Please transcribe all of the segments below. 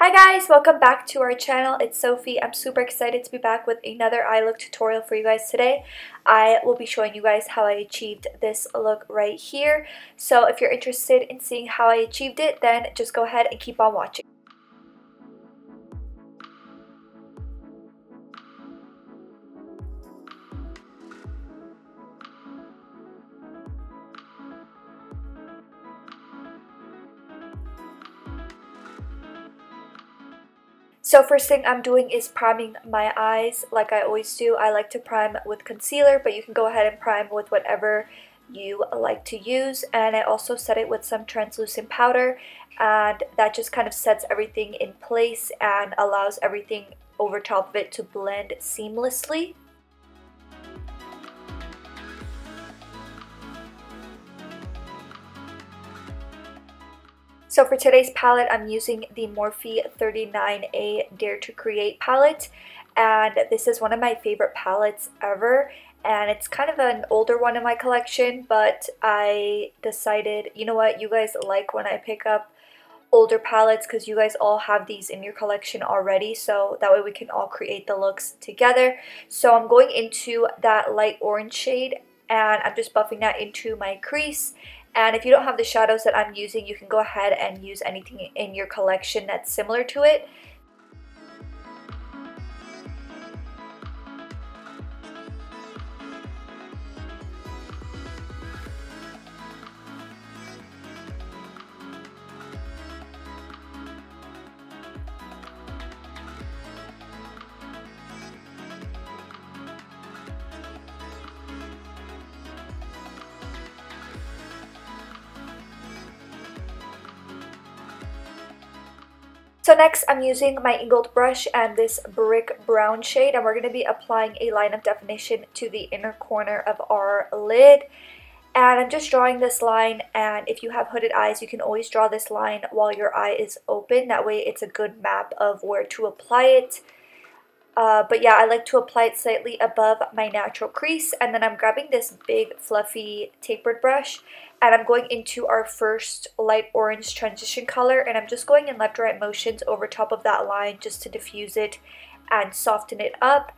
Hi guys, welcome back to our channel. It's Sophie. I'm super excited to be back with another eye look tutorial for you guys today. I will be showing you guys how I achieved this look right here. So if you're interested in seeing how I achieved it, then just go ahead and keep on watching. So first thing I'm doing is priming my eyes like I always do. I like to prime with concealer, but you can go ahead and prime with whatever you like to use. And I also set it with some translucent powder, and that just kind of sets everything in place and allows everything over top of it to blend seamlessly. So for today's palette, I'm using the Morphe 39A Dare to Create palette, and this is one of my favorite palettes ever, and it's kind of an older one in my collection, but I decided, you know what, you guys like when I pick up older palettes because you guys all have these in your collection already, so that way we can all create the looks together. So I'm going into that light orange shade, and I'm just buffing that into my crease. And if you don't have the shadows that I'm using, you can go ahead and use anything in your collection that's similar to it. So next I'm using my angled brush and this brick brown shade, and we're going to be applying a line of definition to the inner corner of our lid. And I'm just drawing this line, and if you have hooded eyes, you can always draw this line while your eye is open. That way it's a good map of where to apply it. But yeah, I like to apply it slightly above my natural crease, and then I'm grabbing this big fluffy tapered brush, and I'm going into our first light orange transition color, and I'm just going in left right motions over top of that line just to diffuse it and soften it up.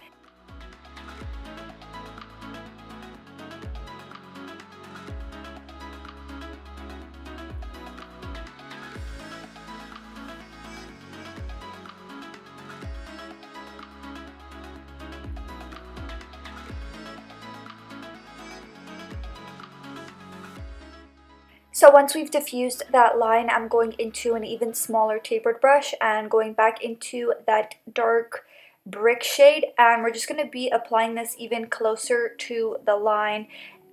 So once we've diffused that line, I'm going into an even smaller tapered brush and going back into that dark brick shade, and we're just going to be applying this even closer to the line,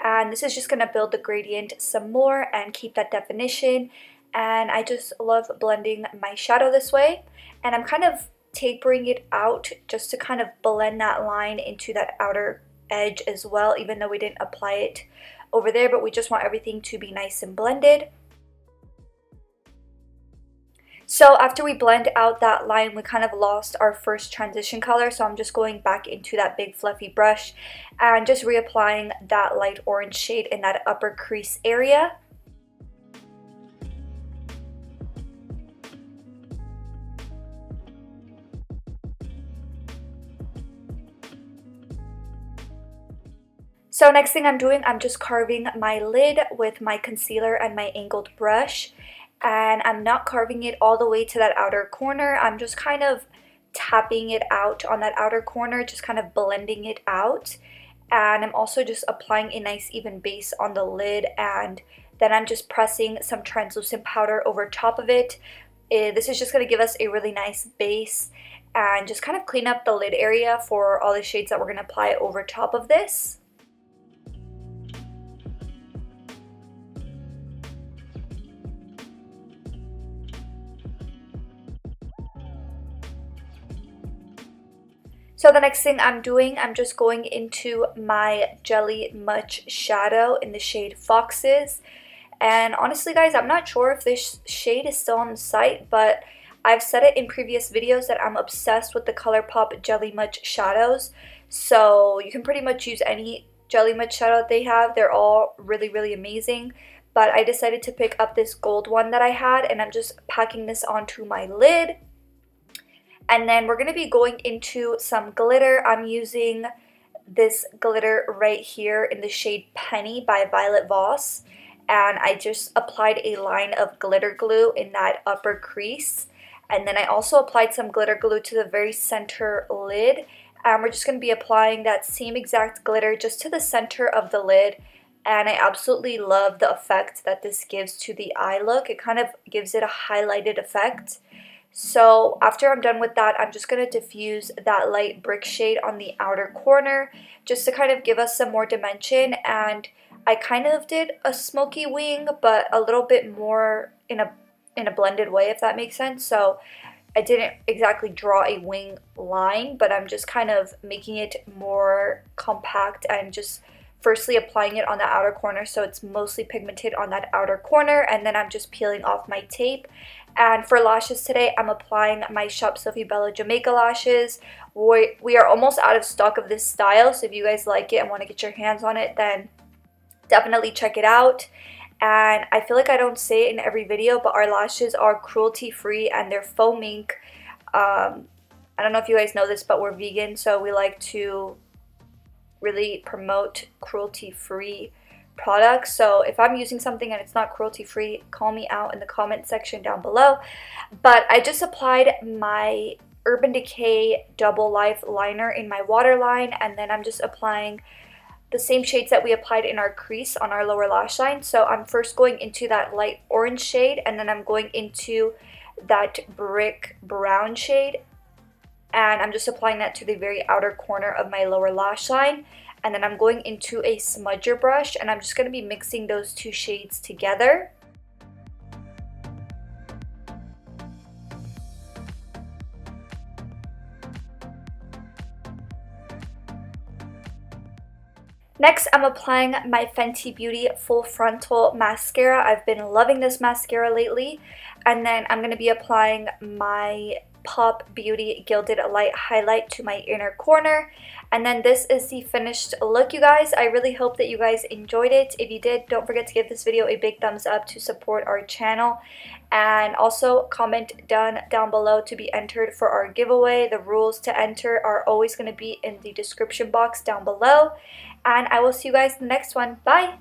and this is just going to build the gradient some more and keep that definition. And I just love blending my shadow this way, and I'm kind of tapering it out just to kind of blend that line into that outer edge as well, even though we didn't apply it over there, but we just want everything to be nice and blended. So after we blend out that line, we kind of lost our first transition color, so I'm just going back into that big fluffy brush and just reapplying that light orange shade in that upper crease area. So next thing I'm doing, I'm just carving my lid with my concealer and my angled brush, and I'm not carving it all the way to that outer corner. I'm just kind of tapping it out on that outer corner, just kind of blending it out. And I'm also just applying a nice even base on the lid, and then I'm just pressing some translucent powder over top of it. This is just going to give us a really nice base and just kind of clean up the lid area for all the shades that we're going to apply over top of this. So the next thing I'm doing, I'm just going into my Jelly Much shadow in the shade Foxes. And honestly guys, I'm not sure if this shade is still on the site, but I've said it in previous videos that I'm obsessed with the Colourpop Jelly Much shadows. So you can pretty much use any Jelly Much shadow that they have. They're all really, really amazing. But I decided to pick up this gold one that I had, and I'm just packing this onto my lid. And then we're going to be going into some glitter. I'm using this glitter right here in the shade Penny by Violet Voss. And I just applied a line of glitter glue in that upper crease. And then I also applied some glitter glue to the very center lid. And we're just going to be applying that same exact glitter just to the center of the lid. And I absolutely love the effect that this gives to the eye look. It kind of gives it a highlighted effect. So after I'm done with that, I'm just going to diffuse that light brick shade on the outer corner just to kind of give us some more dimension. And I kind of did a smoky wing, but a little bit more in a blended way, if that makes sense. So I didn't exactly draw a wing line, but I'm just kind of making it more compact and just firstly applying it on the outer corner so it's mostly pigmented on that outer corner, and then I'm just peeling off my tape. And for lashes today, I'm applying my Shop Sophie Bella Jamaica lashes. We are almost out of stock of this style, so if you guys like it and want to get your hands on it, then definitely check it out. And I feel like I don't say it in every video, but our lashes are cruelty-free and they're faux mink. I don't know if you guys know this, but we're vegan, so we like to really promote cruelty-free products. So if I'm using something and it's not cruelty-free, call me out in the comment section down below. But I just applied my Urban Decay Double Life liner in my waterline, and then I'm just applying the same shades that we applied in our crease on our lower lash line. So I'm first going into that light orange shade, and then I'm going into that brick brown shade, and I'm just applying that to the very outer corner of my lower lash line. And then I'm going into a smudger brush, and I'm just going to be mixing those two shades together. Next, I'm applying my Fenty Beauty Full Frontal Mascara. I've been loving this mascara lately. And then I'm going to be applying my PopBeauty Gilded Light highlight to my inner corner. And then this is the finished look, you guys. I really hope that you guys enjoyed it. If you did, don't forget to give this video a big thumbs up to support our channel. And also comment down below to be entered for our giveaway. The rules to enter are always going to be in the description box down below. And I will see you guys in the next one. Bye!